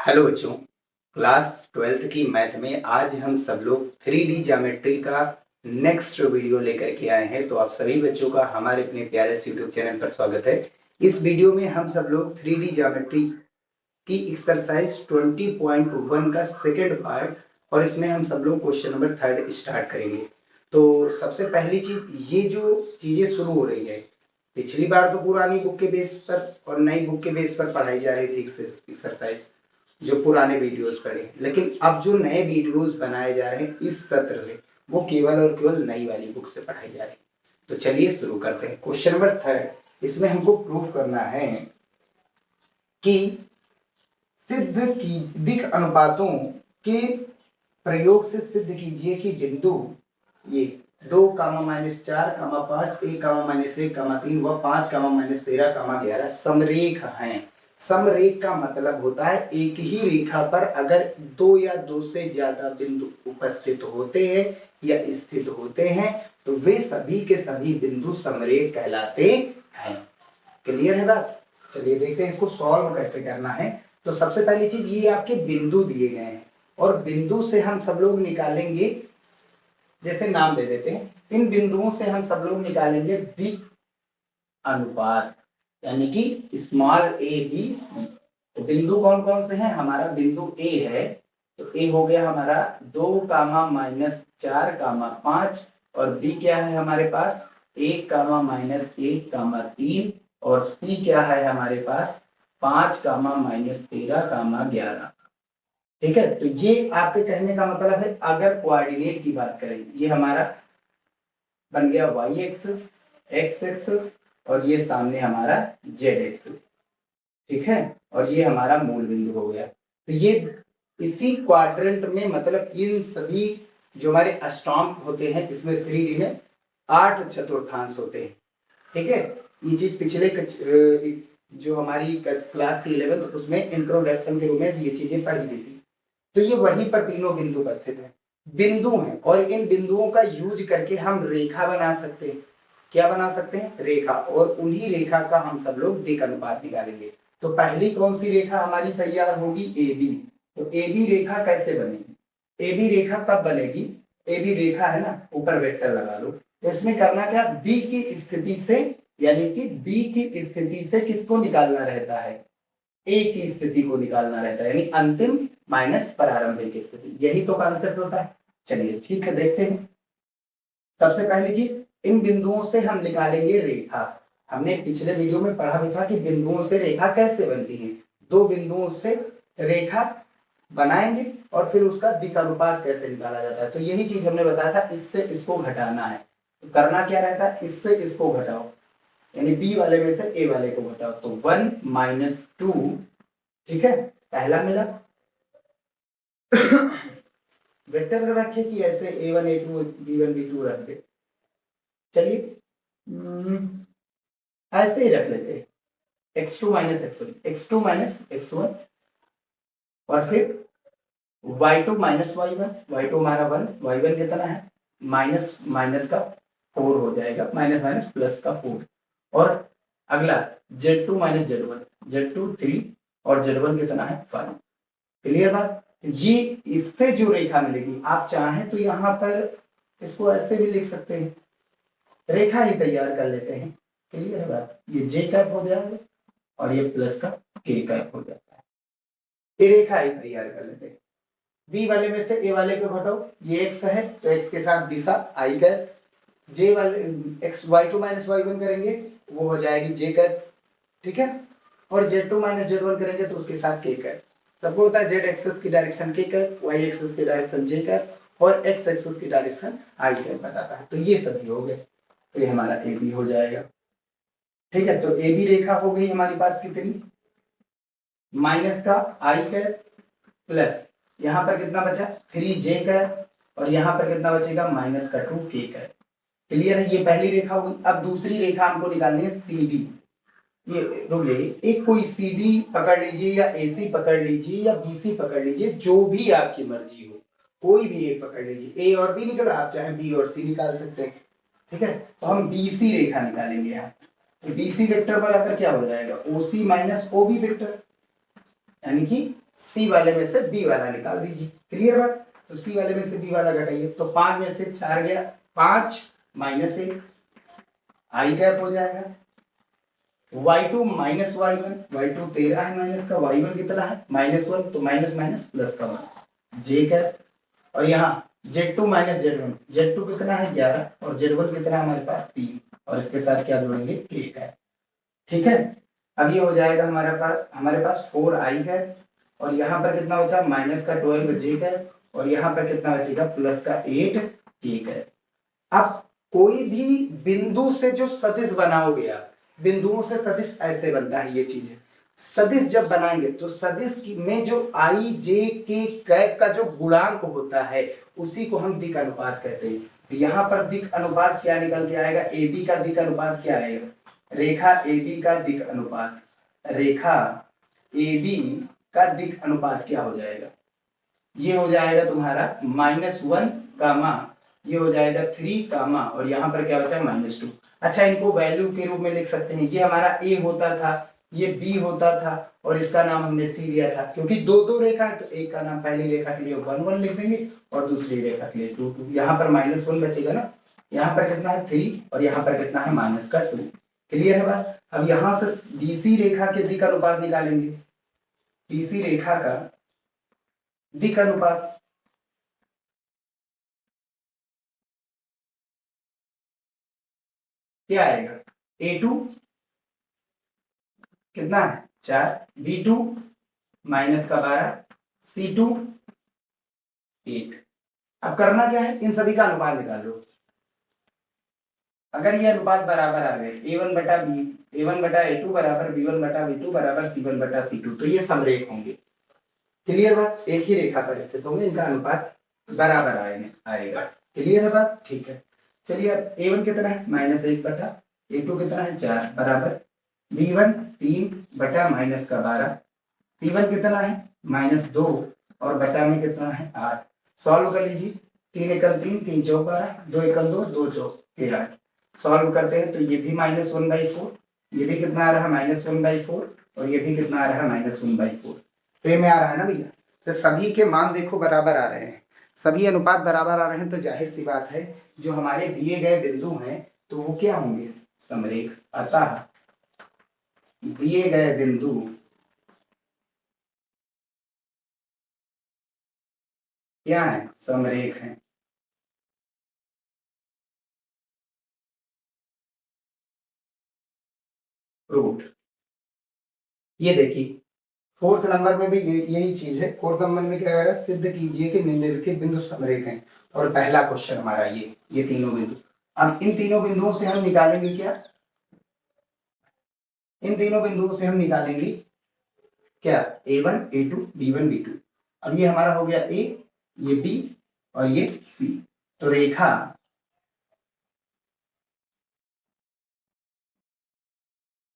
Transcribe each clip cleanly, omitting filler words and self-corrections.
Hello बच्चों, class 12th की math में आज हम सब लोग 3D ज्योमेट्री का नेक्स्ट वीडियो लेकर के आए हैं। तो आप सभी बच्चों का हमारे अपने प्यारे से यूट्यूब चैनल पर स्वागत है। इस वीडियो में हम सब लोग 3D ज्योमेट्री की एक्सरसाइज 20.1 का सेकेंड पार्ट और इसमें हम सब लोग क्वेश्चन नंबर 3 स्टार्ट करेंगे। तो सबसे पहली चीज, ये जो चीजें शुरू हो रही है, पिछली बार तो पुरानी बुक के बेस पर और नई बुक के बेस पर पढ़ाई जा रही थी एक्सरसाइज, जो पुराने वीडियोस पढ़े, लेकिन अब जो नए वीडियोस बनाए जा रहे हैं इस सत्र में, वो केवल और केवल नई वाली बुक से पढ़ाई जा रही है। तो चलिए शुरू करते हैं। क्वेश्चन नंबर 3, इसमें हमको प्रूफ करना है कि सिद्ध की दिक अनुपातों के प्रयोग से सिद्ध कीजिए कि बिंदु ये 2, -4, 5, 1, -1, 3 व 5, -13, 11 समरेख हैं। समरेख का मतलब होता है एक ही रेखा पर अगर दो या दो से ज्यादा बिंदु उपस्थित होते हैं या स्थित होते हैं तो वे सभी के सभी बिंदु समरेख कहलाते हैं। क्लियर है बात? चलिए देखते हैं इसको सॉल्व कैसे करना है। तो सबसे पहली चीज, ये आपके बिंदु दिए गए हैं और बिंदु से हम सब लोग निकालेंगे, जैसे नाम दे देते हैं, इन बिंदुओं से हम सब लोग निकालेंगे दिक अनुपात, यानी कि स्मॉल ए बी सी। तो बिंदु कौन कौन से हैं? हमारा बिंदु ए है, तो ए हो गया हमारा 2, -4, 5, और बी क्या है हमारे पास 1, -1, 3, और सी क्या है हमारे पास 5, -13, 11। ठीक है, तो ये आपके कहने का मतलब है, अगर कोऑर्डिनेट की बात करें, ये हमारा बन गया y एक्सिस, x एक्सिस, और ये सामने हमारा z एक्सिस। ठीक है, और ये हमारा मूल बिंदु हो गया। तो ये इसी क्वाड्रेंट में, मतलब इन सभी जो हमारे अस्टॉम्प होते हैं, इसमें 3D में 8 चतुर्थांश होते हैं। ठीक है, ये चीज पिछले जो हमारी क्लास थी 11th, उसमें इंट्रोडक्शन के रूप में ये चीजें पढ़ी गई थी। तो ये वहीं पर तीनों बिंदु उपस्थित है, बिंदु हैं, और इन बिंदुओं का यूज करके हम रेखा बना सकते हैं। क्या बना सकते हैं? रेखा। और उन्हीं रेखा का हम सब लोग दिक अनुपात निकालेंगे। तो पहली कौन सी रेखा हमारी तैयार होगी? A B. तो ए बी रेखा कैसे बनेगी? ए बी रेखा कब बनेगी? ए बी रेखा है ना, ऊपर वेक्टर लगा लो। तो इसमें करना क्या, बी की स्थिति से, यानी कि बी की स्थिति से किसको निकालना रहता है? ए की स्थिति को निकालना रहता है, यानी अंतिम माइनस प्रारंभिक स्थिति। यही तो कॉन्सेप्ट होता है। चलिए ठीक है, देखते हैं। सबसे पहली चीज, इन बिंदुओं से हम निकालेंगे रेखा। हमने पिछले वीडियो में पढ़ा भी था कि बिंदुओं से रेखा कैसे बनती है। दो बिंदुओं से रेखा बनाएंगे और फिर उसका दिक अनुपात कैसे निकाला जाता है। तो यही चीज हमने बताया था, इससे इसको घटाना है। तो करना क्या रहता है, इससे इसको घटाओ, यानी बी वाले में से ए वाले को घटाओ। तो 1 - 2, ठीक है, पहला मिला। वेक्टर रखे कि ऐसे a1 a2 b1 b2 रख दे? चलिए ऐसे ही रख लेते हैं, x2 - x1, x2 - x1, और फिर y2 - y1, y2 हमारा 1, y1 कितना है माइनस माइनस का 4 हो जाएगा, माइनस माइनस प्लस का 4। और अगला z2 - z1, z2 3, और z1 कितना है 5। क्लियर बात? ये इससे जो रेखा मिलेगी, आप चाहें तो यहाँ पर इसको ऐसे भी लिख सकते हैं, रेखा ही तैयार कर लेते हैं। क्लियर है बात? ये जे कैप हो जाएगा और ये प्लस का के कैप हो जाता है। ये रेखा ही तैयार कर लेते हैं। बी वाले में से ए वाले को घटाओ, ये एक्स है तो एक्स के साथ दिशा आई कैप, जे वाले एक्स y2 - y1 करेंगे, वो हो जाएगी जे कैप। ठीक है, और z2 - z1 करेंगे तो उसके साथ के कैप। सबको होता है z एक्सिस की डायरेक्शन के कैप, y एक्सिस की डायरेक्शन जे कैप, और x एक्सिस की डायरेक्शन आई कैप बताता है। तो ये सभी हो गए, तो ये हमारा ए बी हो जाएगा। ठीक है, तो ए बी रेखा हो गई हमारे पास कितनी, माइनस का आई कैप प्लस यहाँ पर कितना बचा 3 जे कैप, और यहाँ पर कितना बचेगा माइनस का 2 के कैप। क्लियर है? ये पहली रेखा होगी। अब दूसरी रेखा हमको निकालनी है सी डी। ये रुकिए, एक कोई CD पकड़ लीजिए या AC पकड़ लीजिए या BC पकड़ लीजिए, जो भी आपकी मर्जी हो, कोई भी एक पकड़ लीजिए। A और B निकला, आप चाहे B और C निकाल सकते हैं। ठीक है, तो हम BC रेखा निकालेंगे यहाँ। तो BC वेक्टर पर आकर क्या हो जाएगा, OC - OB वेक्टर, यानी कि सी वाले में से बी वाला निकाल दीजिए। क्लियर बात? तो सी वाले में से बी वाला घटाइए, तो 5 में से 4 गया, 5 माइनस 1 आई कैप हो जाएगा। y2 माइनस y1, y2 13 है माइनस का, y1 कितना है -1, तो माइनस माइनस प्लस का 1 जे कैप। और यहाँ z2 माइनस z1, z2 कितना है 11 और z1 कितना है हमारे पास 3, और इसके साथ क्या जोड़ेंगे k कैप। ठीक है, अब ये हो जाएगा हमारे पास 4i है, और यहाँ पर कितना बचा माइनस का 12 जे कैप, और यहाँ पर कितना बचेगा प्लस का 8 के कैप। अब कोई भी बिंदु से जो सदिश बनाओगे आप, बिंदुओं से सदिश ऐसे बनता है, ये चीज है। सदिश जब बनाएंगे तो सदिश में जो आई जे के कैप का जो गुणांक होता है उसी को हम दिक् अनुपात कहते हैं। तो यहाँ पर दिक् अनुपात क्या निकल के आएगा, ए बी का दिक् अनुपात क्या आएगा, रेखा ए बी का दिक् अनुपात, रेखा ए बी का दिक् अनुपात क्या हो जाएगा, ये हो जाएगा तुम्हारा -1 कामा, ये हो जाएगा 3 कामा, और यहाँ पर क्या बचा -2। अच्छा, इनको वैल्यू के रूप में लिख सकते हैं, ये हमारा ए होता था, ये बी होता था, और इसका नाम हमने सी दिया था, क्योंकि दो दो रेखा है तो एक का नाम पहली रेखा के लिए 1 1 लिख देंगे और दूसरी रेखा के लिए 2 2। यहाँ पर -1 बचेगा ना, यहाँ पर कितना है 3 और यहाँ पर कितना है -2। क्लियर है बात? अब यहाँ से बीसी रेखा के दिक् अनुपात निकालेंगे, बीसी रेखा का दिक् अनुपात क्या आएगा, A2 कितना है 4, B2 माइनस का 12, C2 8। अब करना क्या है, इन सभी का अनुपात निकालो। अगर ये अनुपात बराबर आ गए A1 बटा B, A1 बटा A2 बराबर B1 बटा B2 बराबर C1 बटा C2, तो ये समरेख होंगे। क्लियर बात? एक ही रेखा पर स्थित होंगे, इनका अनुपात बराबर आएगा। क्लियर है बात? ठीक है, चलिए अब A1 कितना है -1 बटा A2 कितना है 4 बराबर B1 3 बटा माइनस का 12, C1 कितना है -2 और बटा में कितना है 8। सॉल्व कर लीजिए, 3 एकम 3, 3 चौक 12, 2 एकम 2, 2 चौक 8। सॉल्व करते हैं तो ये भी -1/4, ये भी कितना आ रहा है -1/4, और ये भी कितना आ रहा है -1/4। तो में आ रहा है ना भैया, तो सभी के मान देखो बराबर आ रहे हैं, सभी अनुपात बराबर आ रहे हैं, तो जाहिर सी बात है जो हमारे दिए गए बिंदु हैं तो वो क्या होंगे, समरेख। अतः दिए गए बिंदु क्या है, समरेख है। प्रूफ, ये देखिए फोर्थ नंबर में भी यही चीज है। फोर्थ नंबर में क्या है, सिद्ध कीजिए कि निम्नलिखित बिंदु समरेख हैं, और पहला क्वेश्चन हमारा ये तीनों बिंदु। अब इन तीनों बिंदुओं से हम निकालेंगे क्या, इन तीनों बिंदुओं से हम निकालेंगे क्या, A1 A2 B1 B2। अब ये हमारा हो गया A, ये B और ये C। तो रेखा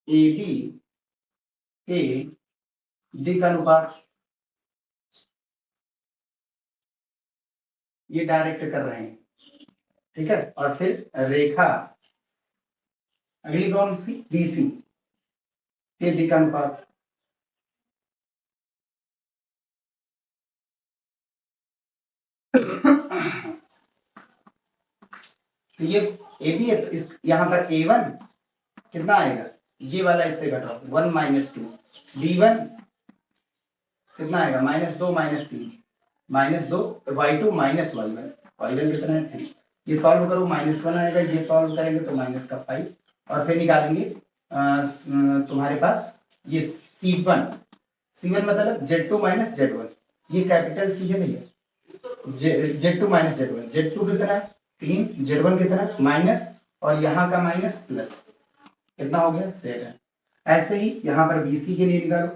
AB के दिक् अनुपात, ये डायरेक्ट कर रहे हैं, ठीक है। और फिर रेखा अगली कौन सी, BC के दिक् अनुपात, तो ये ए बी है, तो इस यहाँ पर A1 कितना आएगा, ये वाला इससे घटाओ 1 -2, B1 कितना आएगा -2 -3 -2, Y2 -Y1, Y1 कितना है 3। ये सॉल्व करो -1 आएगा, ये सॉल्व करेंगे तो -5, और फिर निकालेंगे तुम्हारे पास ये C1, C1 मतलब Z2 - Z1, ये कैपिटल C है भैया, Z2 - Z1, Z2 कितना है 3, Z1 कितना है माइनस, और यहाँ का माइनस प्लस, कितना हो गया 7। ऐसे ही यहाँ पर BC के लिए निकालो,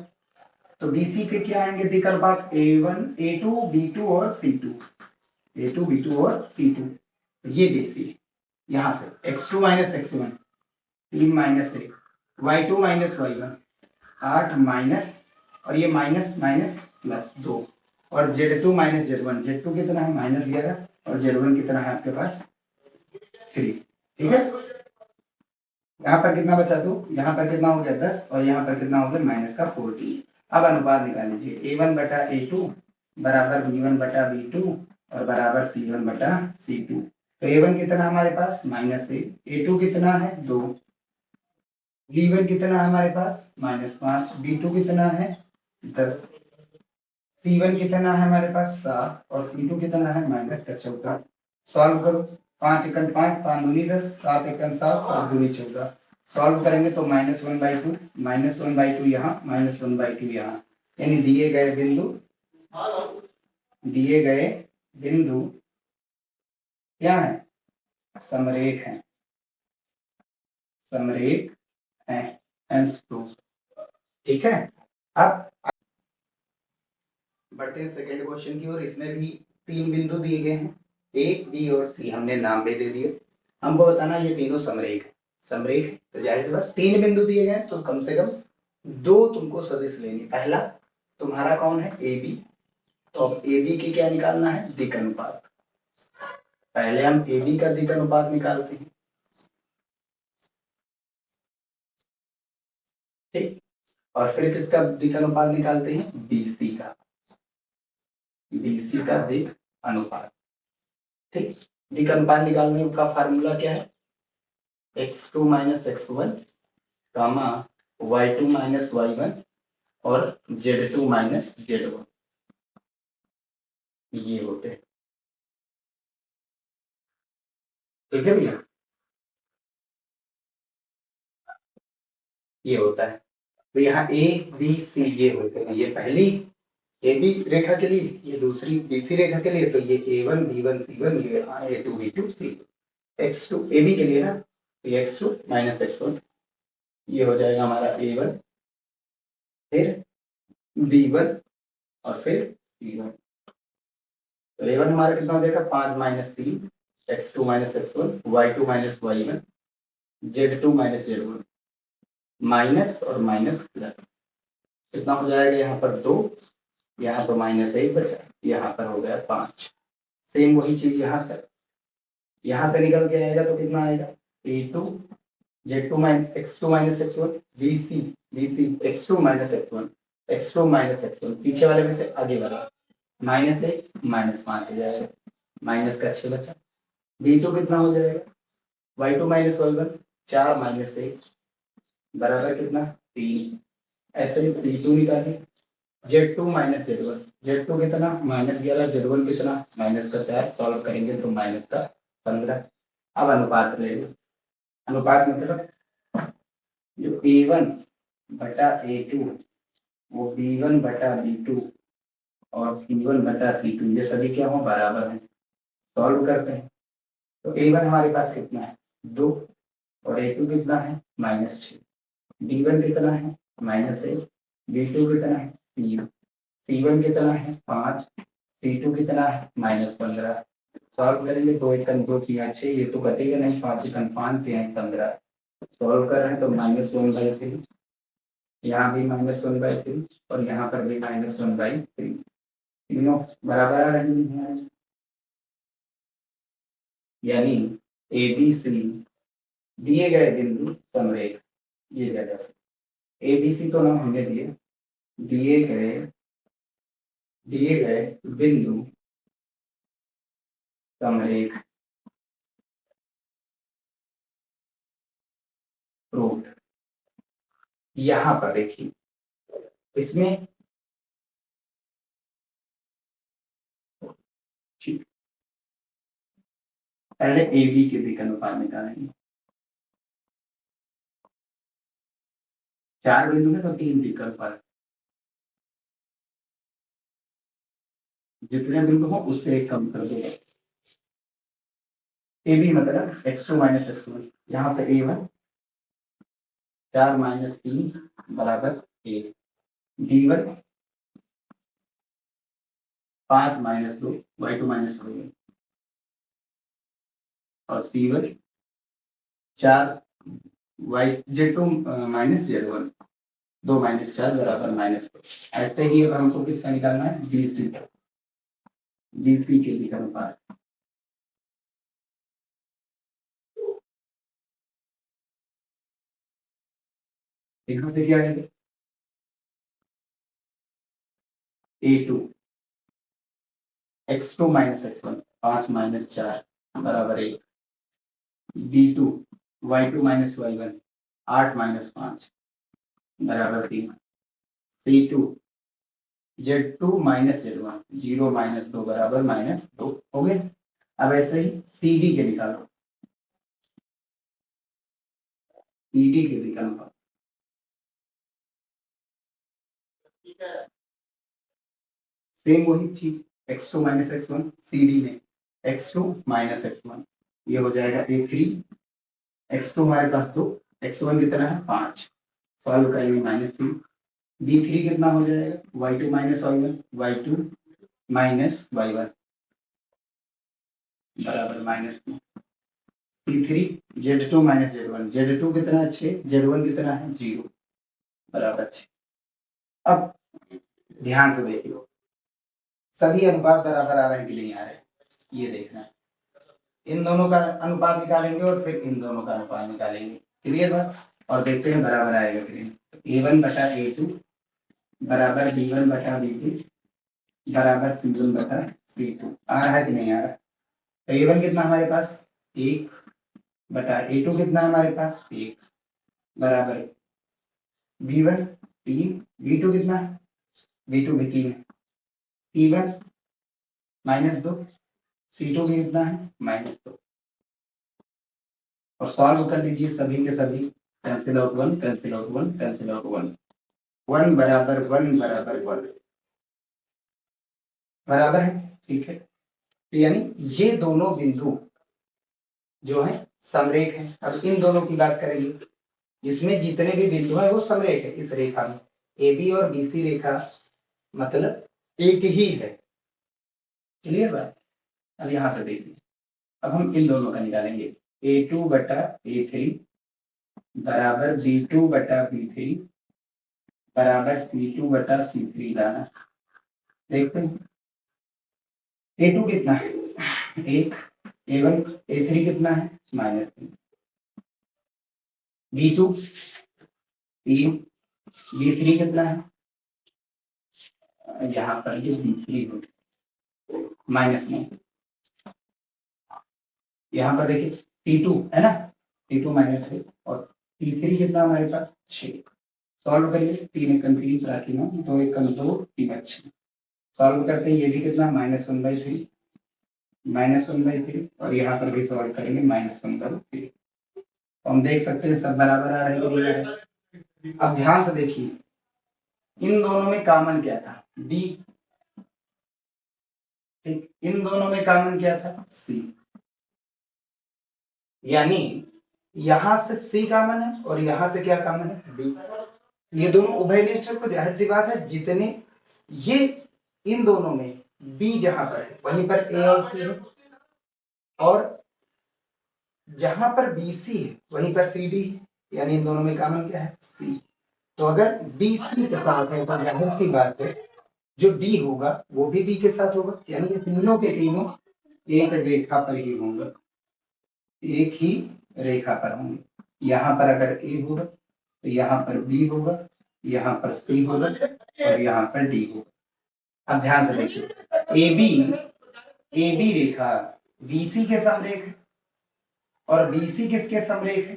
तो BC के क्या आएंगे दिक् अनुपात, A1 A2 B2 और C2, A2 B2 और C2। ये BC यहाँ से x2 - x1 3 -1, y2 - y1 8 minus, और ये माइनस माइनस प्लस 2, और Z2 - Z1, Z2 कितना है -11 और Z1 कितना है आपके पास 3। ठीक है, यहाँ पर कितना बचा 2, यहाँ पर कितना हो गया 10, और यहाँ पर कितना हो गया -14। अब अनुपात निकाल लीजिए, a1 बटा a2 बराबर b1 बटा b2 और बराबर c1 बटा c2। तो a1 कितना हमारे पास -1, a2 कितना है 2, b1 कितना है हमारे पास -5, b2 कितना है 10, c1 कितना है हमारे पास 7 और c2 कितना है -14। सॉल्व करो, 5 एकन 5, 5 दूनी 10, 7 एकन 7, 7 दूनी 14। सॉल्व करेंगे तो -1/2, -1/2 यहाँ, -1/2 यहाँ, यानी दिए गए बिंदु क्या है, समरेख है, समरेख है, हेंस प्रूफ। ठीक है, अब बढ़ते हैं सेकंड क्वेश्चन की ओर। इसमें भी 3 बिंदु दिए गए हैं, ए बी और सी, हमने नाम भी दे दिए। हमको बताना ये तीनों समरेख है, समरेख है, तो जाहिर सी बात 3 बिंदु दिए गए हैं तो कम से कम 2 तुमको सदिश लेनी। पहला तुम्हारा कौन है, ए बी, तो अब ए बी की क्या निकालना है, दिक् अनुपात। पहले हम ए बी का दिक् अनुपात निकालते हैं, ठीक, और फिर किसका दिक् अनुपात निकालते हैं, बीसी का, बीसी का दिक् अनुपात। ठीक, दिक् अनुपात निकालने का फार्मूला क्या है, x2 माइनस x1 कामा y2 माइनस y1 और z2 माइनस z1, ये होते हैं। ठीक है भैया, ये होता है। तो यहाँ ए बी सी ये होते हैं, ये पहली ए बी रेखा के लिए, ये दूसरी बी सी रेखा के लिए, तो ये a1 b1 c1, ये a2 b2 c2, x2 A B के लिए ना, तो ये x2 माइनस x1, ये हो जाएगा हमारा a1, फिर b1 और फिर c1। तो a1 हमारा कितना हो जाएगा, 5 minus 3, x2 minus x1, y2 minus y1, z2 minus z1, minus और माइनस प्लस, कितना हो जाएगा यहाँ पर 2, यहाँ पर -1 बचा, यहाँ पर हो गया 5। सेम वही चीज यहाँ पर, यहाँ से निकल के आएगा तो कितना आएगा, a2 z2 minus x2 minus x1 bc, bc x2 minus x1, x2 minus x1, पीछे वाले में से आगे वाला -1 -5 हो जाएगा, माइनस का 6 बचा। b2 कितना हो जाएगा, y2 माइनस y1, 4 माइनस 1 बराबर कितना 3। ऐसे ही c2 निकालिए, z2 माइनस z1, z2 कितना -11, z1 कितना -4, सॉल्व करेंगे तो -15। अब अनुपात लेंगे, अनुपात मतलब जो a1 बटा a2 वो b1 बटा b2 और c1 बटा c2, ये सभी क्या हो, बराबर है। सॉल्व करते हैं तो a1 हमारे पास कितना है 2 और a2 कितना है -6, b1 कितना है -1, b2 कितना है 3, c1 कितना है 5, c2 कितना है -15। सॉल्व करेंगे, 2 एकम 2 3 6, ये तो कटेगा नहीं, 5 एकम 5 3 15। सॉल्व कर रहे हैं तो -1/3, यहाँ भी -1/3 और यहाँ पर भी -1/3, तीनों बराबर आ रही हैं, यानी ए बी सी दिए गए बिंदु समरेख, ये ज्यादा से ए बी सी तो नाम हमने दिए, दिए गए बिंदु समरेख प्रूव्ड। यहाँ पर देखिए, इसमें पहले ए बी के दिक् अनुपात निकालेंगे, 4 बिंदु में तो 3 दिक् अनुपात, जितने बिंदु हो उससे एक कम कर दो। ए बी मतलब x2 माइनस x1, यहाँ से a1 4 माइनस 3 बराबर 1, b1 5 minus 2, y2 minus y1 और c1 4 y z2 minus z1, 2 minus 4 बराबर -4। ऐसे ही अब हमको किसका निकालना है, bc का, bc के दिक् अनुपात। यहाँ से क्या है, A2 x2 minus x1 5 minus 4 बराबर 1, B2 y2 minus y1 8 minus 5 बराबर 3, C2 Z2 minus Z1 0 minus 2 बराबर माइनस 2 हो गए। अब ऐसे ही CD के निकालो, CD के निकालो, सेम वही चीज x2 माइनस x1 CD में x2 माइनस x1 ये हो जाएगा A3, x2 हमारे पास 2, x1 कितना है 5, सॉल्व करेंगे -3, B3 कितना हो जाएगा y2 minus y1 y2 minus y1 बराबर -2, C3 Z2 minus Z1 Z2 कितना है 6, Z1 कितना है 0 बराबर 6। अब ध्यान से देखिए सभी अनुपात बराबर आ रहे हैं कि नहीं आ रहे हैं, ये देखना है। इन दोनों का अनुपात निकालेंगे और फिर इन दोनों का अनुपात निकालेंगे, क्लियर बात। और देखते हैं बराबर आएगा कि नहीं। तो A1 बटा A2 बराबर B1 बटा B2 बराबर C1 बटा C2 आ रहा है कि नहीं आ रहा। तो A1 कितना हमारे पास 1 बटा A2 कितना हमारे पास 1 बराबर B1 3, B2 कितना है B2 भी 3 है, C1 -2, C2 भी कितना है -2 और सॉल्व कर लीजिए सभी के सभी, cancel out 1 cancel out 1 cancel out 1 1 बराबर 1 बराबर 1 बराबर है, ठीक है। तो यानी ये दोनों बिंदु जो है समरेख है। अब इन दोनों की बात करेंगे, जिसमें जितने भी बिंदु है वो समरेख है। इस रेखा में AB और BC रेखा मतलब एक ही है, क्लियर बात। अब यहां से देखिए, अब हम इन दोनों का निकालेंगे A2 बटा A3 बराबर B2 बटा B3 बराबर C2 बटा C3 लाना। देखते हैं A2 कितना है 1, A1 A3 कितना है -3, B2 3, B3 कितना है यहाँ पर ये B3 हो -9, यहाँ पर देखिए T2 है ना, T2 -3 और T3 कितना हमारे पास 6। सॉल्व करिए 3 एकम 3 राखी 9 2 एकम 2 3 6 सॉल्व करते हैं, ये भी कितना -1/3 -1/3 और यहाँ पर भी सॉल्व करेंगे -1/3। तो हम देख सकते हैं सब बराबर आ रहे हैं। अब ध्यान से देखिए इन दोनों में कॉमन क्या था D, ठीक, इन दोनों में कॉमन क्या था C, यानी यहां से C कॉमन है और यहां से क्या कॉमन है D। ये दोनों उभयनिष्ठ है तो जाहिर सी बात है जितने ये इन दोनों में B जहां पर है वहीं पर A और C है और जहां पर BC है वहीं पर CD है, यानी इन दोनों में कॉमन क्या है C। तो अगर BC के साथ है तो जाहिर सी बात है जो D होगा वो भी B के साथ होगा, यानी ये तीनों के तीनों एक रेखा पर ही होंगे, एक ही रेखा पर होंगे। यहाँ पर अगर A होगा तो यहाँ पर B होगा, यहाँ पर C होगा और यहाँ पर D होगा। अब ध्यान से देखिए AB रेखा BC के समरेख है और BC किसके समरेख है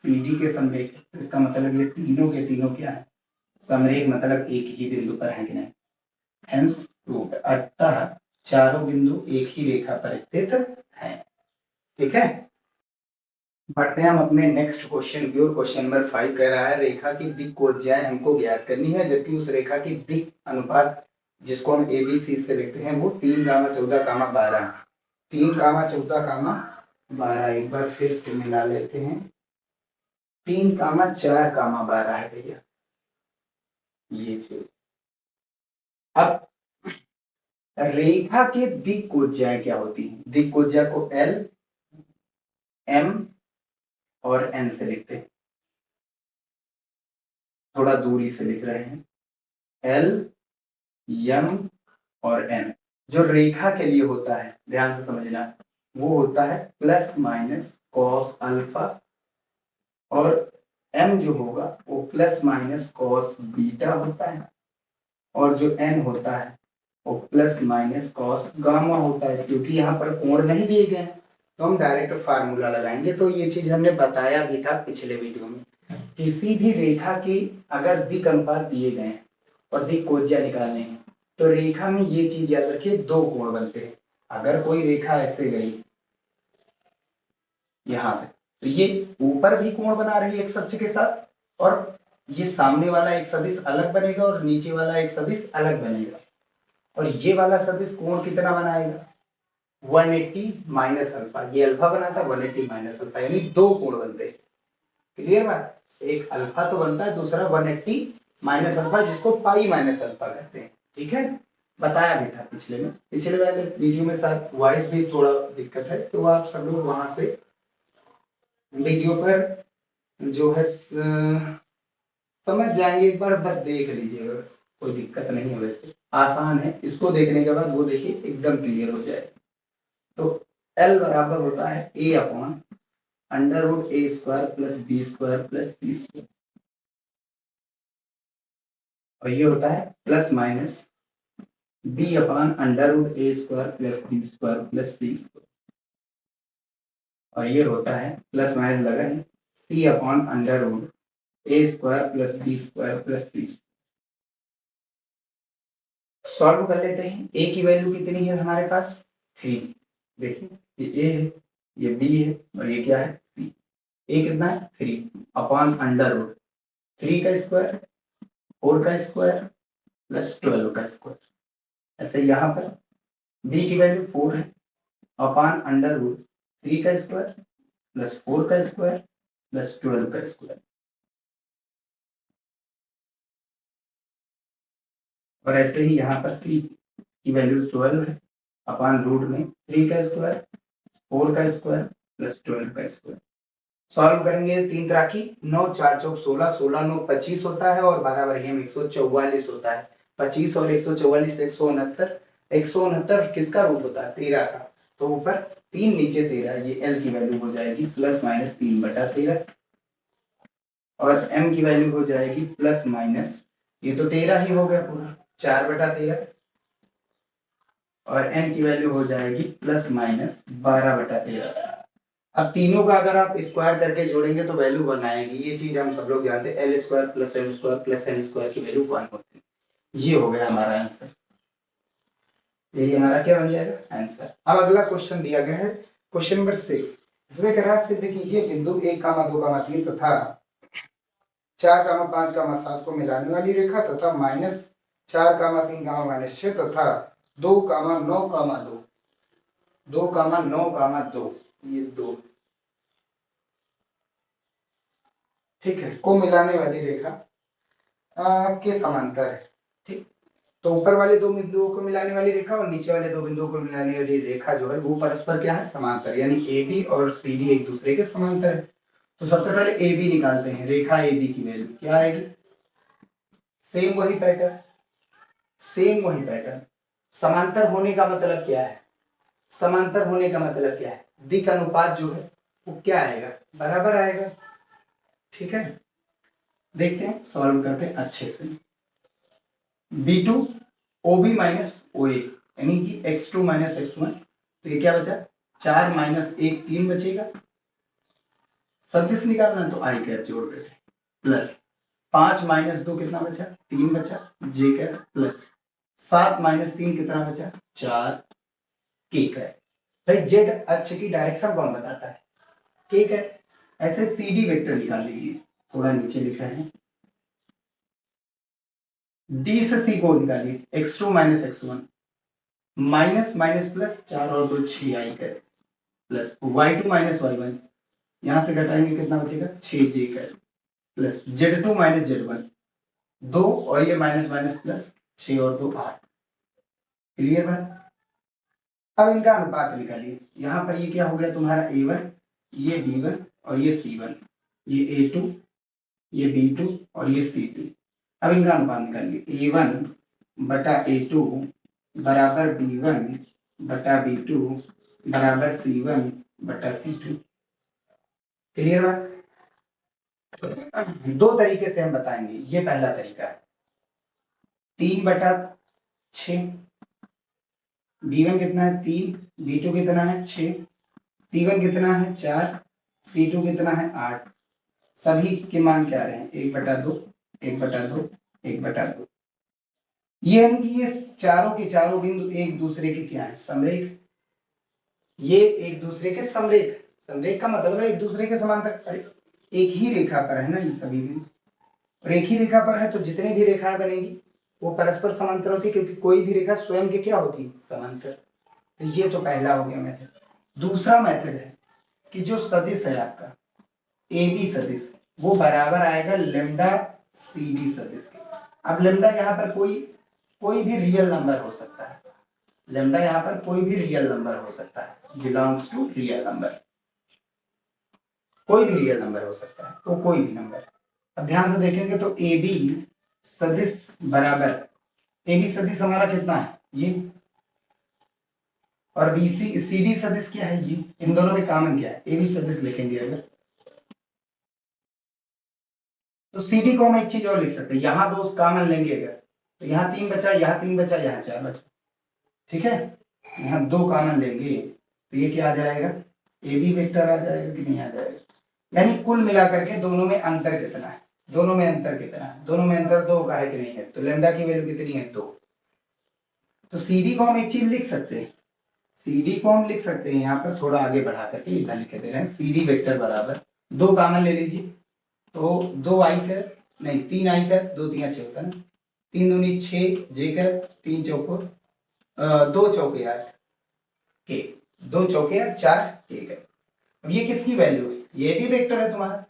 CD के समरेख है। तो इसका मतलब ये तीनों के तीनों क्या है समरेख, मतलब एक ही बिंदु पर है कि नहीं। हेंस प्रूव्ड, अतः चारों बिंदु एक ही रेखा पर स्थित हैं, ठीक है। बढ़ते हैं हम अपने नेक्स्ट क्वेश्चन की ओर। क्वेश्चन नंबर 5 कह रहा है रेखा की दिक् कोज्याएं हमको ज्ञात करनी है, जबकि उस रेखा की दिक् अनुपात जिसको हम ABC से लिखते हैं वो 3, 14, 12 3, 14, 12 एक बार फिर से मिला लेते हैं 3, 4, 12 है भैया ये चीज। अब रेखा के दिक् कोज्याएं क्या होती है, दिक् कोज्या को L, M और N से लिखते हैं, थोड़ा दूरी से लिख रहे हैं L, M और N। जो रेखा के लिए होता है ध्यान से समझना वो होता है प्लस माइनस कॉस अल्फा और M जो होगा वो प्लस माइनस कॉस बीटा होता है और जो N होता है और प्लस माइनस कॉस गामा होता है। क्योंकि यहाँ पर कोण नहीं दिए गए हैं तो हम डायरेक्ट फार्मूला लगाएंगे। तो ये चीज हमने बताया भी था पिछले वीडियो में। किसी भी रेखा की अगर दिक् अनुपात दिए गए हैं और दिक् कोज्या निकालने हैं तो रेखा में ये चीज याद रखिए, दो कोण बनते हैं। अगर कोई रेखा ऐसे गई यहां से तो ये ऊपर भी कोण बना रही है एक अक्ष के साथ, और ये सामने वाला एक सदिश अलग बनेगा और नीचे वाला एक सदिश अलग बनेगा। और ये वाला सदिश कोण कितना बनाएगा, 180 माइनस अल्फा। ये अल्फा बना था, 180 माइनस अल्फा, यानी दो कोण बनते हैं। क्लियर बात, एक अल्फा तो बनता है, दूसरा 180 माइनस अल्फा, जिसको पाई माइनस अल्फा कहते हैं। ठीक है, बताया भी था पिछले वाले वीडियो में। शायद वॉइस भी थोड़ा दिक्कत है, तो आप सब लोग वहां से वीडियो पर जो है समझ जाएंगे, एक बार बस देख लीजिएगा, बस कोई दिक्कत नहीं है। वैसे आसान है, इसको देखने के बाद वो देखिए एकदम क्लियर हो जाए। तो L बराबर होता है A upon under root A square plus B square plus C square, और ये होता है plus minus B upon under root A square plus B square plus C square, और ये होता है प्लस माइनस लगा है C upon under root A square plus B square plus C. Solve कर लेते हैं। ए की वैल्यू कितनी है हमारे पास, 3। देखिए ये ए है, ये बी है, और ये क्या है, सी। ए कितना है, 3 अपॉन अंडर रूट 3 का स्क्वायर, 4 का स्क्वायर प्लस 12 का स्क्वायर। ऐसे यहाँ पर बी की वैल्यू 4 है अपॉन अंडर रूट 3 का स्क्वायर प्लस 4 का स्क्वायर प्लस 12 का स्क्वायर। और ऐसे ही यहाँ पर सी की वैल्यू 12 है अपॉन रूट में 3 का स्क्वायर, 4 का स्क्वायर प्लस 12 का स्क्वायर। सॉल्व करेंगे 3 तरह की, 9 4 चौक 16, 16 9 25 होता है, और 12 बरियम 144 होता है। 25 और 144 169, 169 किसका रूट होता है, 13 का। तो ऊपर 3 नीचे 13, ये L की वैल्यू हो जाएगी प्लस माइनस 3/13, और M की वैल्यू हो जाएगी प्लस माइनस, ये तो 13 ही हो गया पूरा, 4/13, और N की वैल्यू हो जाएगी प्लस माइनस 12/13। अब तीनों का अगर आप स्क्वायर करके जोड़ेंगे तो वैल्यू 1 आएगी। ये चीज हम सब लोग जानते हैं, L square plus M square plus N square की वैल्यू 1 होती है। ये हो गया हमारा आंसर, यही हमारा क्या बन जाएगा, आंसर। अब अगला क्वेश्चन दिया गया है, क्वेश्चन नंबर 6। इसमें कह रहा है सिद्ध कीजिए बिंदु 1, 2, 3 तथा 4, 5, 7 को मिलाने वाली रेखा तथा -4, 3, -6 तथा 2, 9, 2 2, ये 2, ठीक है, को मिलाने वाली रेखा के समांतर है। ठीक, तो ऊपर वाले दो बिंदुओं को मिलाने वाली रेखा और नीचे वाले दो बिंदुओं को मिलाने वाली रेखा जो है वो परस्पर क्या है, समांतर, यानी AB और CD एक दूसरे के समांतर है। तो सबसे पहले AB निकालते हैं। रेखा AB की वैल्यू क्या आएगी, सेम वही पैटर्न, सेम वही पैटर्न। समांतर होने का मतलब क्या है, समांतर होने का मतलब क्या है, दिक् अनुपात जो है वो क्या आएगा, बराबर आएगा। ठीक है, देखते हैं, सॉल्व करते हैं अच्छे से। B2 OB माइनस OA यानी कि X2 माइनस X1, तो ये क्या बचा, 4 माइनस 1 3 बचेगा। सदिश निकालना तो आई कैप जोड़ देते, प्लस 5 माइनस 2 कितना बचा, 3 बचा, जे कैप प्लस 7 माइनस 3 कितना बचा, 4 के कैप। भाई जेड अक्ष की डायरेक्शन कौन बताता है, के कैप। ऐसे CD वेक्टर निकाल लीजिए, थोड़ा नीचे लिख रहे हैं, D से C को निकालिए, X2 minus X1 minus minus plus 4 और 2 6 आई cap plus Y2 minus Y1, यहां से घटाएंगे कितना बचेगा, 6 जे cap plus Z2 minus Z1 2, और ये माइनस माइनस प्लस 6 और 2 8। क्लियर है। अब इनका अनुपात निकालिए। यहाँ पर ये क्या हो गया तुम्हारा A1, ये B1 और ये C1, ये A2, ये B2 और ये C2। अब इनका अनुपात निकालिए, A1 बटा A2 बराबर B1 बटा B2 बराबर C1 बटा C2। क्लियर है। दो तरीके से हम बताएंगे, ये पहला तरीका है 3/6 B1 कितना है 3, B2 कितना है 6, C1 कितना है 4, C2 कितना है 8। सभी के मान क्या रहे हैं 1/2, 1/2, 1/2। ये यानी कि ये चारों के चारों बिंदु एक दूसरे के क्या है समरेख। ये एक दूसरे के समरेख, समरेख का मतलब है एक दूसरे के समांतर। अरे एक ही रेखा पर है ना ये सभी बिंदु, और एक ही रेखा पर है तो जितनी भी रेखाएं बनेगी वो परस्पर समांतर होती है, क्योंकि कोई भी रेखा स्वयं के क्या होती है समांतर। तो ये तो पहला हो गया मेथड। दूसरा मेथड है कि जो सदिश है आपका ए बी सदिश वो बराबर आएगा लेमडा सी डी सदिश के। अब लेमडा यहाँ पर कोई भी रियल नंबर हो सकता है, लेमडा यहाँ पर कोई भी रियल नंबर हो सकता है, बिलोंग्स टू रियल नंबर, कोई भी रियल नंबर हो सकता है, तो कोई भी नंबर। अब ध्यान से देखेंगे तो ए बी सदिश बराबर, ए बी सदिश हमारा कितना है ये, और बी सी डी सदिश क्या है ये, इन दोनों में कॉमन क्या है, ए बी सदिश लिखेंगे अगर तो सी डी को हम एक चीज और लिख सकते हैं, यहाँ दो कॉमन लेंगे अगर तो यहाँ 3 बचा, यहाँ 3 बचा, यहाँ 4 बचा, ठीक है। यहाँ 2 कॉमन लेंगे तो ये क्या आ जाएगा, ए बी वेक्टर आ जाएगा कि नहीं आ जाएगा। यानी कुल मिलाकर के दोनों में अंतर कितना है, दोनों में अंतर कितना है, दोनों में अंतर 2 का है कि नहीं है, तो लेमडा की वैल्यू कितनी है 2। तो सी डी को हम एक चीज लिख सकते हैं, सी डी को हम लिख सकते हैं यहाँ पर थोड़ा आगे बढ़ा करके इधर लिख दे रहे हैं, सी डी वेक्टर बराबर 2 कॉमन ले लीजिए तो 2 आई कर नहीं 3 आई कर 2 3 6 होता है ना, 3 दूनी 6 जे कर 3 चौको 2 चौके 8 के, 2 चौके 8 4 के कर। अब ये किसकी वैल्यू है, ये भी वेक्टर है तुम्हारा,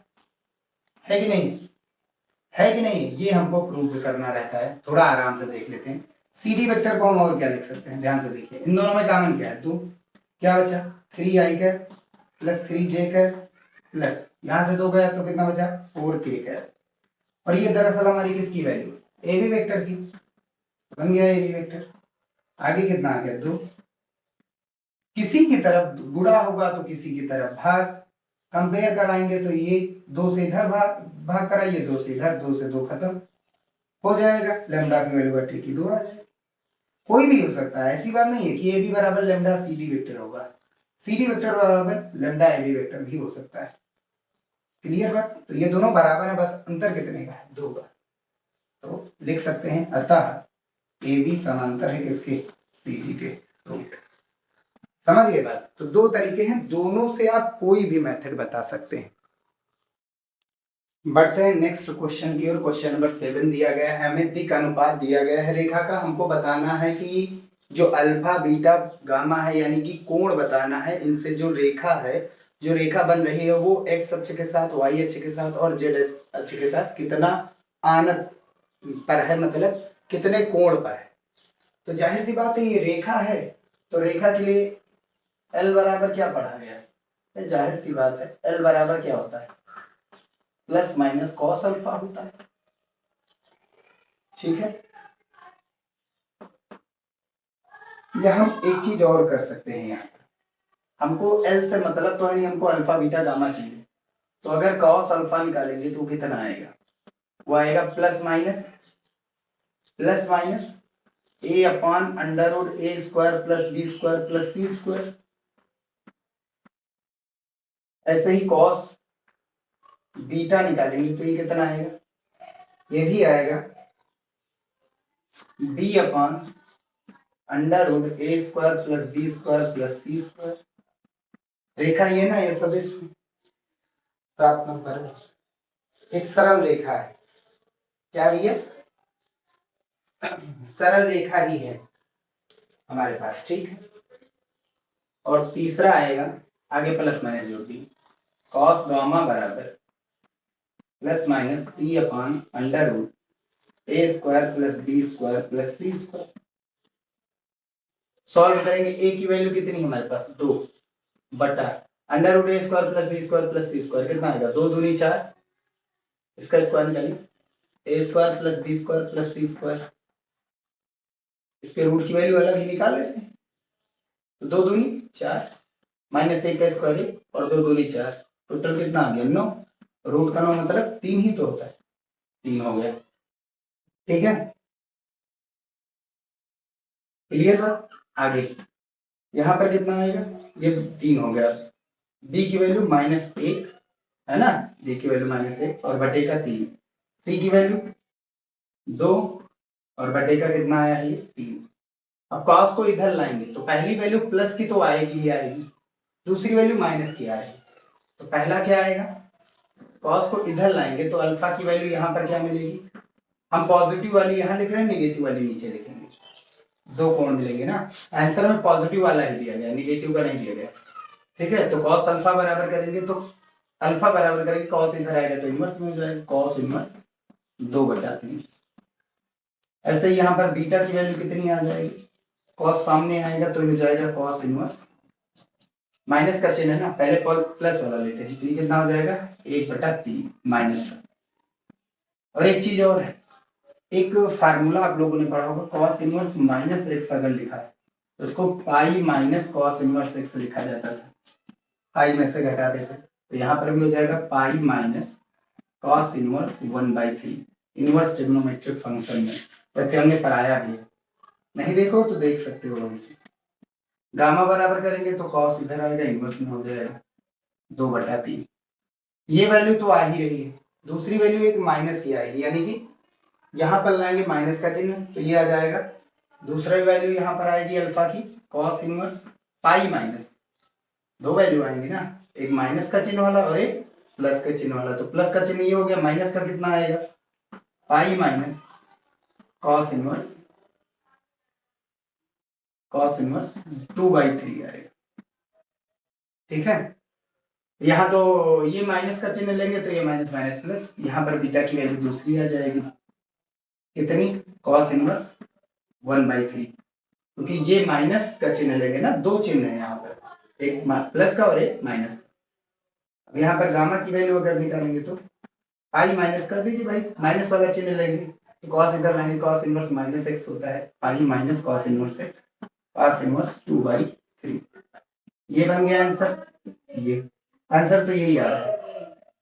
है कि नहीं, है कि नहीं, ये हमको प्रूव करना रहता है। थोड़ा आराम से देख लेते हैं, सी डी वेक्टर को हम और क्या लिख सकते हैं, ध्यान से देखिए इन दोनों में कॉमन क्या है 2, क्या बचा 3 आई कर प्लस 3 जे कर प्लस यहां से 2 गया तो कितना बचा 4 के कर, और ये दरअसल हमारी किसकी वैल्यू ए बी वेक्टर की, बन गया ए बी वेक्टर। आगे कितना आ गया 2, किसी की तरफ गुणा होगा तो किसी की तरफ भाग, कंपेयर कराएंगे तो ये 2 से इधर भाग भाग कराइए, 2 से इधर, 2 से 2 खत्म हो जाएगा, लेमडा की वैल्यू बटे की 2 आ जाएगी। कोई भी हो सकता है, ऐसी बात नहीं है कि ए बी बराबर लेमडा सी डी वेक्टर होगा, सी डी वेक्टर बराबर लेमडा ए बी वेक्टर भी हो सकता है। क्लियर बात, तो ये दोनों बराबर है, बस अंतर कितने का है 2 का। तो लिख सकते हैं अतः ए बी समांतर है किसके सी डी के, रूट। समझ गए बात, तो 2 तरीके हैं, दोनों से आप कोई भी मेथड बता सकते हैं। बढ़ते हैं नेक्स्ट क्वेश्चन की ओर। क्वेश्चन नंबर 7 दिया गया है हमें, दिक् अनुपात दिया गया है रेखा का, हमको बताना है कि जो अल्फा बीटा गामा है यानी कि कोण बताना है, इनसे जो रेखा है, जो रेखा बन रही है वो एक्स अक्ष के साथ, वाई अक्ष के साथ और जेड अक्ष के साथ कितना आनत पर है, मतलब कितने कोण पर है। तो जाहिर सी बात है ये रेखा है, तो रेखा के लिए एल बराबर क्या पढ़ा गया है, जाहिर सी बात है एल बराबर क्या होता है प्लस माइनस कॉस अल्फा होता है, ठीक है। या हम एक चीज और कर सकते हैं, यहाँ हमको एल से मतलब तो है नहीं, हमको अल्फा बीटा गामा चाहिए, तो अगर कॉस अल्फा निकालेंगे तो कितना आएगा, वो आएगा plus minus A upon under root A square plus B square plus C square. ऐसे ही कॉस बीटा निकालेंगे तो ये कितना आएगा, ये भी आएगा B upon under root A square plus B square plus C square. रेखा ये ना, ये सदिश 7 नंबर एक सरल रेखा है, क्या भैया सरल रेखा ही है हमारे पास, ठीक है। और तीसरा आएगा, आगे प्लस माइनस जोड़ दी, कॉस गामा बराबर plus minus C upon under root A square plus B square plus C square. Solve करेंगे, ए की वैल्यू कितनी हमारे पास 2 बटा under root A square plus B square plus C square, कितना आएगा 2 दूनी 4, इसका स्क्वायर निकालिए A square plus B square plus C square, इसके रूट की वैल्यू अलग ही निकाल लेते हैं, तो 2 दूनी 4 माइनस 1 का स्क्वायर 1 और 2 दूनी 4, टोटल कितना आ गया 9, रूट का 9 मतलब 3 ही तो होता है, 3 हो गया, ठीक है। क्लियर बात, आगे यहाँ पर कितना आएगा, ये 3 हो गया, b की वैल्यू -1 है ना, b की वैल्यू -1 और बटे का 3, c की वैल्यू 2 और बटे का कितना आया है, ये 3। अब cos को इधर लाएंगे तो पहली वैल्यू प्लस की तो आएगी ही आएगी, दूसरी वैल्यू माइनस की आएगी। तो पहला क्या आएगा, cos को इधर लाएंगे तो अल्फा की वैल्यू यहाँ पर क्या मिलेगी, हम पॉजिटिव वाली यहाँ लिख रहे हैं, नेगेटिव वाली नीचे लिखेंगे, दो कोण लेंगे ना, आंसर में पॉजिटिव वाला ही दिया गया, नेगेटिव का नहीं दिया गया। ठीक है, तो cos अल्फा बराबर करेंगे तो अल्फा बराबर करेंगे cos इधर आएगा तो इनवर्स में हो जाएगा, cos इनवर्स 2/3। ऐसे ही यहाँ पर बीटा की वैल्यू कितनी आ जाएगी, cos सामने आएगा तो हो जाएगा cos इनवर्स, माइनस का चिन्ह है ना, पहले प्लस वाला लेते हैं, तो ये कितना हो जाएगा 1/3 माइनस। और एक चीज और है, एक फार्मूला आप लोगों ने पढ़ा होगा, cos इनवर्स -x अगर लिखा है तो उसको pi minus cos inverse x लिखा जाता था, पाई में से घटा देते, तो यहाँ पर भी हो जाएगा pi minus cos inverse 1/3, inverse trigonometric function में, वैसे हमने पढ़ाया भी है, नहीं देखो तो देख सकते हो इसे। गामा बराबर करेंगे तो cos इधर आएगा, इनवर्स में हो जाएगा 2/3। ये वैल्यू तो आ ही रही है, दूसरी वैल्यू एक माइनस की आएगी, यानी कि यहाँ पर लाएंगे माइनस का चिन्ह तो ये आ जाएगा, दूसरा वैल्यू यहाँ पर आएगी अल्फा की cos इनवर्स पाई माइनस, दो वैल्यू आएंगी ना, एक माइनस का चिन्ह वाला और एक प्लस का चिन्ह वाला, तो प्लस का चिन्ह ये हो गया, माइनस का कितना आएगा पाई माइनस cos इनवर्स 2/3 आएगा। ठीक है, यहाँ तो ये माइनस का चिन्ह लेंगे तो ये माइनस माइनस प्लस, यहाँ पर बीटा की वैल्यू दूसरी आ जाएगी, कितनी cos इनवर्स 1/3, क्योंकि ये माइनस का चिन्ह लेंगे ना, दो चिन्ह है यहाँ पर, एक प्लस का और एक माइनस का। अब यहाँ पर गामा की वैल्यू अगर निकालेंगे तो पाई माइनस कर दीजिए भाई, माइनस वाला चिन्ह लेंगे तो cos इधर लाएंगे, cos इनवर्स -x होता है, pi minus cos inverse x, cos inverse 2/3, ये बन गया आंसर। ये आंसर तो यही आ रहा है,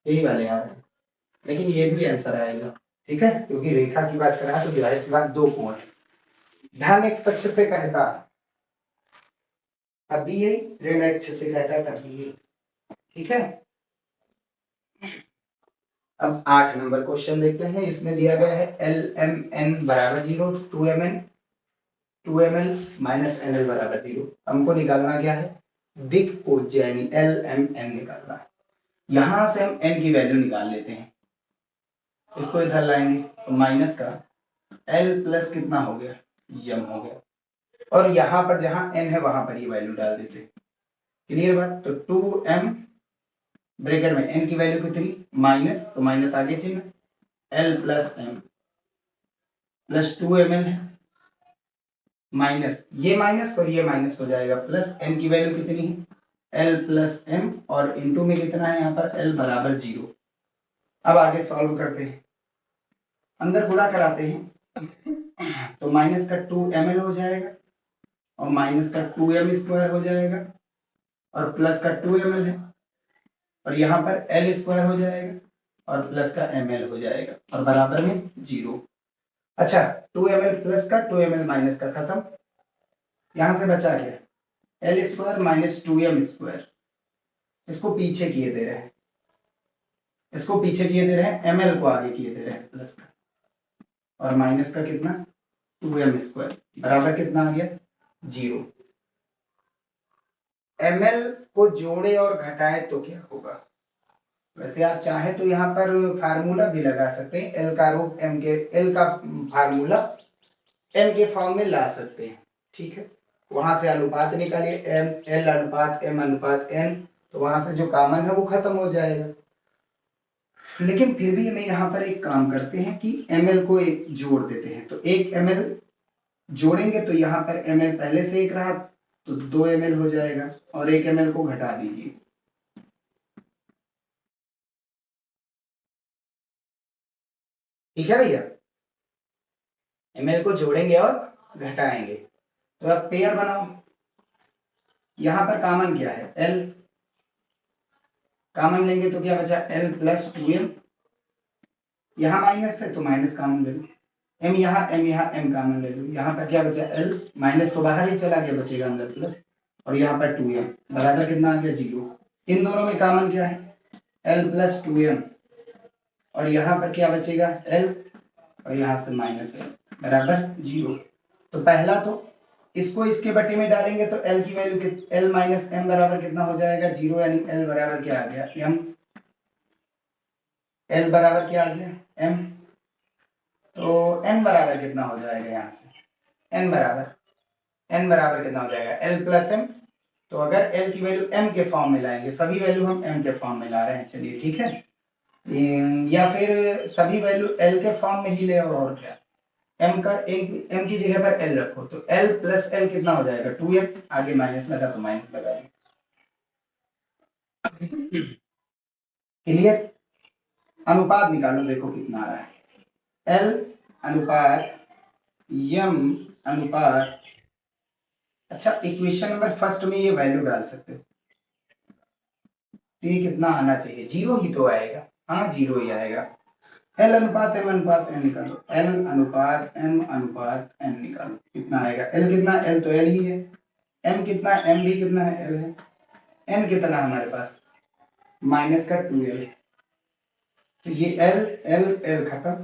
यही वाले आ रहे हैं, लेकिन ये भी आंसर आएगा। ठीक है, क्योंकि रेखा की बात कर रहा है तो जाहिर सी बात दो कोण, ध्यान एक अक्ष से कहता तभी यही, ऋण अक्ष से कहता तभी यही। ठीक है, अब 8 नंबर क्वेश्चन देखते हैं, इसमें दिया गया है LMN बराबर 0, 2mn 2ml माइनस NL बराबर 0। हमको निकालना क्या है, दिक् उज्जैनी, LMN निकालना है। यहां से हम n की वैल्यू निकाल लेते हैं, इसको इधर लाएंगे तो माइनस का l प्लस कितना हो गया, m हो गया, और यहाँ पर जहां n है वहां पर ये वैल्यू डाल देते हैं। क्लियर बात, तो 2m ब्रैकेट में n की वैल्यू कितनी माइनस, तो माइनस आगे चिन्ह, l plus m plus 2ml है, माइनस ये माइनस और ये माइनस हो जाएगा, प्लस n की वैल्यू कितनी है l प्लस m, और इनटू में कितना है यहाँ पर l बराबर 0। अब आगे सॉल्व करते हैं, अंदर गुणा कराते हैं तो माइनस का 2ml हो जाएगा और माइनस का 2m² हो जाएगा और प्लस का 2ml है, और यहाँ पर l² हो जाएगा और प्लस का ml हो जाएगा और बराबर में 0। अच्छा, 2ml प्लस का 2ml माइनस का खत्म, यहां से बचा क्या l² माइनस 2m², इसको पीछे किए दे रहे हैं, इसको पीछे किए दे रहे हैं, ml को आगे किए दे रहे हैं प्लस का, और माइनस का कितना 2m² बराबर कितना आ गया 0। ml को जोड़े और घटाए तो क्या होगा, वैसे आप चाहे तो यहाँ पर फार्मूला भी लगा सकते हैं, एल का रूप m के, एल का फार्मूला m के फॉर्म में ला सकते हैं। ठीक है, वहां से अनुपात निकालिए, m l अनुपात m अनुपात n, तो वहां से जो कॉमन है वो खत्म हो जाएगा। लेकिन फिर भी हमें यहाँ पर एक काम करते हैं कि ml को एक जोड़ देते हैं, तो एक ml जोड़ेंगे तो यहाँ पर ml पहले से एक रहा तो 2 ml हो जाएगा, और एक ml को घटा दीजिए, ठीक है भैया, ml को जोड़ेंगे और घटाएंगे, तो अब पेयर बनाओ, यहां पर कॉमन क्या है l, कॉमन लेंगे तो क्या बचा l प्लस 2m, यहां माइनस है तो माइनस कॉमन ले लो, m यहाँ m कॉमन ले लो, यहाँ पर क्या बचा l, माइनस तो बाहर ही चला गया, बचेगा अंदर प्लस, और यहाँ पर 2m बराबर कितना आ गया 0। इन दोनों में कॉमन क्या है l प्लस 2m, और यहाँ पर क्या बचेगा l, और यहाँ से माइनस l बराबर 0। तो पहला तो इसको इसके बटे में डालेंगे तो l की वैल्यू l माइनस m बराबर कितना हो जाएगा 0, यानी l बराबर क्या आ गया m, l बराबर क्या आ गया m। तो n बराबर कितना हो जाएगा, यहाँ से n बराबर कितना हो जाएगा l प्लस m। तो अगर l की वैल्यू m के फॉर्म में लाएंगे, सभी वैल्यू हम m के फॉर्म में ला रहे हैं, चलिए ठीक है, या फिर सभी वैल्यू l के फॉर्म में ही ले, और क्या m का m की जगह पर l रखो, तो l प्लस l कितना हो जाएगा 2m, आगे माइनस लगा तो माइनस लगा। क्लियर। अनुपात निकालो, देखो कितना आ रहा है l अनुपात m अनुपात, अच्छा इक्वेशन नंबर फर्स्ट में ये वैल्यू डाल सकते हो, तो ये कितना आना चाहिए, 0 ही तो आएगा, हाँ 0 ही आएगा। L अनुपात m अनुपात n निकालो, L अनुपात m अनुपात n निकालो, कितना आएगा L कितना, L तो L ही है, m कितना, m भी कितना है L है, n कितना हमारे पास माइनस का 2l, तो ये L L L खत्म,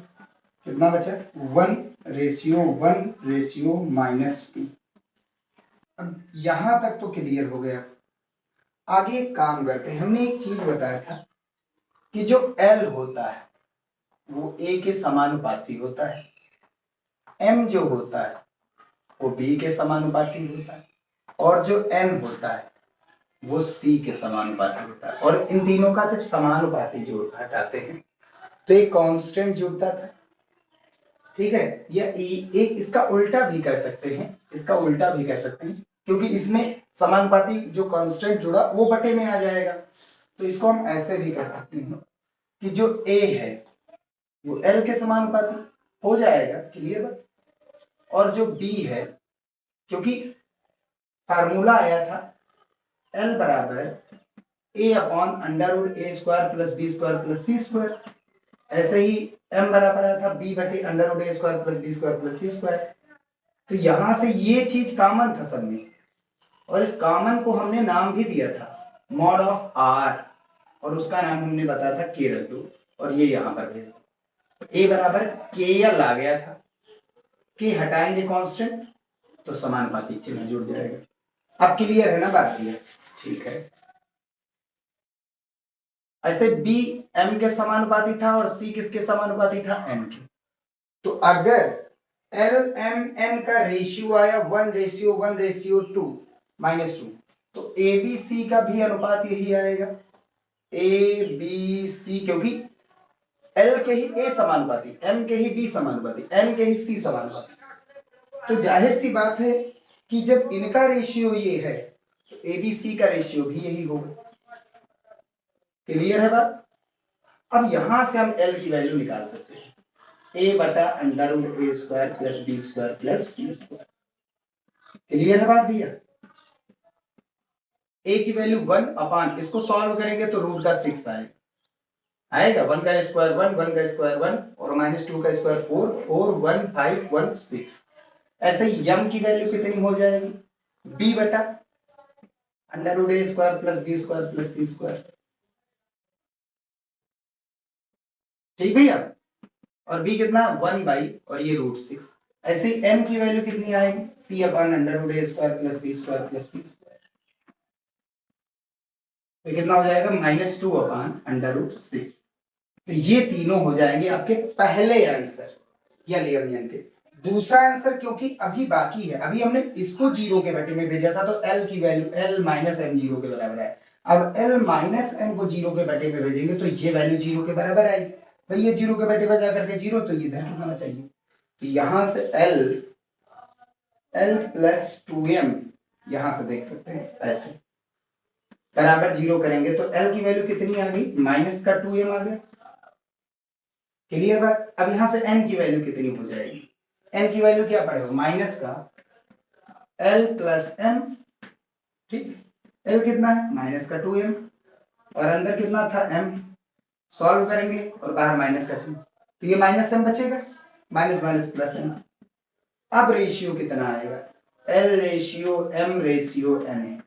कितना बचा 1:1:2। अब यहां तक तो क्लियर हो गया। आगे एक काम करते हैं, हमने एक चीज बताया था कि जो L होता है वो A के समानुपाती होता है, M जो होता है वो B के समानुपाती होता है, और जो N होता है वो C के समानुपाती होता है। और इन तीनों का जब समानुपाती जोड़ हटाते हैं तो एक कांस्टेंट जुड़ता था, ठीक है, या एक इसका उल्टा भी कर सकते हैं, इसका उल्टा भी कर सकते हैं, क्योंकि इसमें समानुपाती जो कांस्टेंट जुड़ा वो बटे में आ जाएगा। तो इसको हम ऐसे भी कह सकते हैं कि जो A है वो L के समानुपाती हो जाएगा, क्लियर बात। और जो B है, क्योंकि फार्मूला आया था L बराबर A upon under root A square plus B square plus C square, ऐसे ही M बराबर आया था B बटे under root A square plus B square plus C square. तो यहां से ये चीज कॉमन था सब में, और इस कॉमन को हमने नाम भी दिया था मॉड ऑफ R, और उसका नाम हमने बताया था K रख दो, और ये यहां पर भेज दो। A बराबर KL आ गया था, K हटाएंगे कांस्टेंट तो समानुपाती चिन्ह जुड़ जाएगा। अब क्लियर है ना बात, क्लियर, ठीक है। ऐसे B M के समानुपाती था और C किसके समानुपाती था, N के। तो अगर L M N का रेशियो आया 1:1:2 -2, तो ABC का भी अनुपात यही आएगा, ABC, क्योंकि L के ही A समानुपाती, M के ही B समानुपाती, N के ही C समानुपाती। तो जाहिर सी बात है कि जब इनका रेशियो ये है तो ABC का रेशियो भी यही होगा। क्लियर है बात। अब यहां से हम L की वैल्यू निकाल सकते हैं, A बटा under root A square plus B square plus C square. Clear है बात भैया। A की वैल्यू 1 अपान, इसको सॉल्व करेंगे तो रूट का 6 आएगा 1 का स्क्वायर 1, 1 का स्क्वायर 1, और -2 का स्क्वायर 4, 4 1 5 1 6। ऐसे ही m की वैल्यू कितनी हो जाएगी, b बटा under root A square plus B square plus C square, ठीक भैया। और b कितना 1 बाई, और ये रूट 6। ऐसे ही m की वैल्यू कितनी आएगी, c upon under root A square plus B square plus C square, तो कितना हो जाएगा -2 अपान अंडर रूट 6। तो ये तीनों हो जाएंगे आपके पहले आंसर या लियमियन के। दूसरा आंसर क्योंकि अभी बाकी है, अभी हमने इसको 0 के बटे में भेजा था, तो L की वैल्यू L माइनस M 0 के बराबर है। अब L माइनस M को 0 के बटे में भेजेंगे तो ये वैल्यू 0 के बराबर आएगी, भाई ये 0 के बटे में जाकर के 0, तो ये इधर कितना चाहिए, तो यहां से L प्लस 2M यहां से देख सकते हैं, ऐसे बराबर 0 करेंगे तो L की वैल्यू कितनी आ गई, माइनस का 2M आ गया। क्लियर बात। अब यहां से n की वैल्यू कितनी हो जाएगी, n की वैल्यू क्या पड़ेगा, माइनस का L प्लस M, ठीक, L कितना है माइनस का 2M, और अंदर कितना था M, सॉल्व करेंगे और बाहर माइनस का चिन्ह, तो ये माइनस M बचेगा, माइनस माइनस प्लस है ना। अब रेशियो कितना आएगा, L ratio M ratio N है,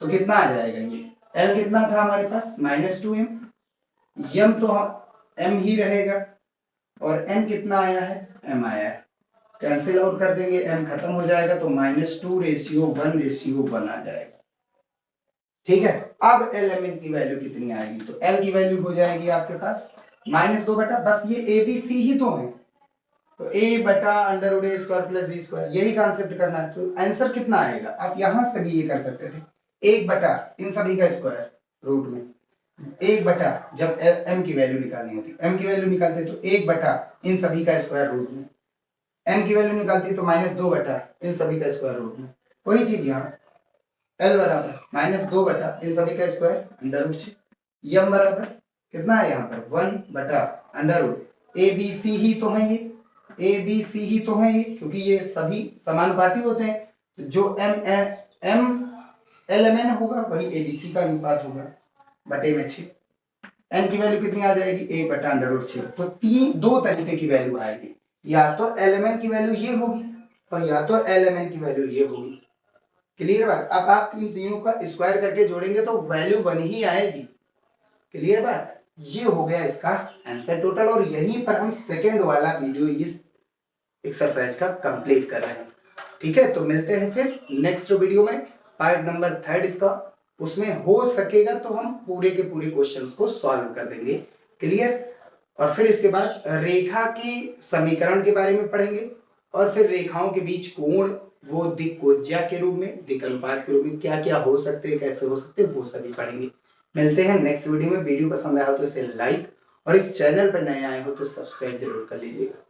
तो कितना आ जाएगा ये, L कितना था हमारे पास -2M, M तो M ही रहेगा, और N कितना आया है, M आया है, कैंसिल आउट कर देंगे, M खत्म हो जाएगा तो -2 रेशियो 1 रेशियो 1 आ जाएगा। ठीक है, अब LMN की वैल्यू कितनी आएगी, तो L की वैल्यू हो जाएगी आपके पास -2 बटा, बस ये ABC ही तो है, तो a बटा under root A square plus B square, यही कॉन्सेप्ट करना है। तो आंसर कितना आएगा, आप यहां से भी ये कर सकते थे, 1 बटा इन सभी का स्क्वायर रूट में, 1 बटा जब m की वैल्यू निकालनी होती, m की वैल्यू निकालते तो 1 बटा इन सभी का स्क्वायर रूट में, n की वैल्यू निकालती तो -2 बटा इन सभी का स्क्वायर रूट में, वही चीज यहाँ l बराबर -2 बटा इन सभी का स्क्वायर अंडर रूट से, m बराबर कितना है यहाँ पर 1 बटा under root A B C ही तो है, ये ए बी सी ही तो है ये, क्योंकि ये सभी समानुपाती होते हैं, तो जो m LMN होगा वही ABC का अनुपात होगा बटे में 6, n की वैल्यू कितनी आ जाएगी 1 बटा अंडर रूट 6, तो दो तरीके की वैल्यू आएगी, या तो LMN की वैल्यू ये होगी और या तो LMN की वैल्यू ये होगी। क्लियर बात, अब आप इन तीनों का स्क्वायर करके जोड़ेंगे तो वैल्यू 1 ही आएगी। क्लियर बात, ये हो गया इसका आंसर टोटल, और यहीं पर हम सेकेंड वाला वीडियो इस एक्सरसाइज का कंप्लीट कर रहे हैं। ठीक है, तो मिलते हैं फिर नेक्स्ट वीडियो में, पार्ट नंबर 3 इसका, उसमें हो सकेगा तो हम पूरे के पूरे क्वेश्चंस को सॉल्व कर देंगे। क्लियर, और फिर इसके बाद रेखा की समीकरण के बारे में पढ़ेंगे, और फिर रेखाओं के बीच कोण, वो दिक्कोज्या के रूप में, दिक् अनुपात के रूप में क्या क्या हो सकते हैं, कैसे हो सकते हैं, वो सभी पढ़ेंगे। मिलते हैं नेक्स्ट वीडियो में। वीडियो पसंद आया हो तो इसे लाइक, और इस चैनल पर नए आए हो तो सब्सक्राइब जरूर कर लीजिएगा।